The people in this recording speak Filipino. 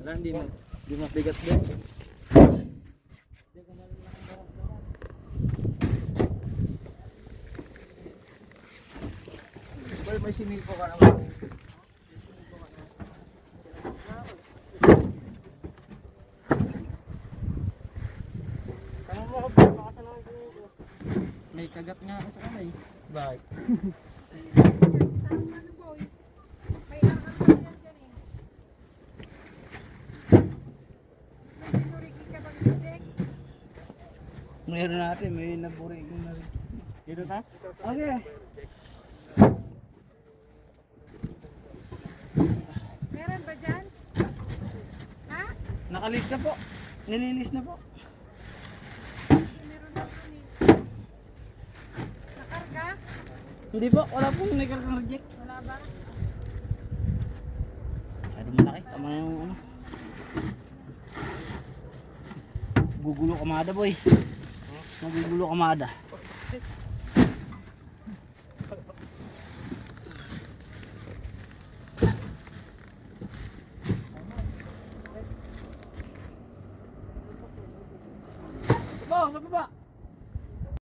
Wala, hindi mabigat din. Well, may sinilpo ka naman. May kagat nga sa kanay. Bakit? Meron natin, may naburig na rin. Dito ta? Okay. Meron ba dyan? Ha? Nakalis na po. Nililis na po. Meron na kami. Nakarga? Hindi po, wala pong nakargang reject. Wala ba? Ano malaki? Tama na yung ano. Gugulo kamada boy. Nagugulo kamada. Baba, baba.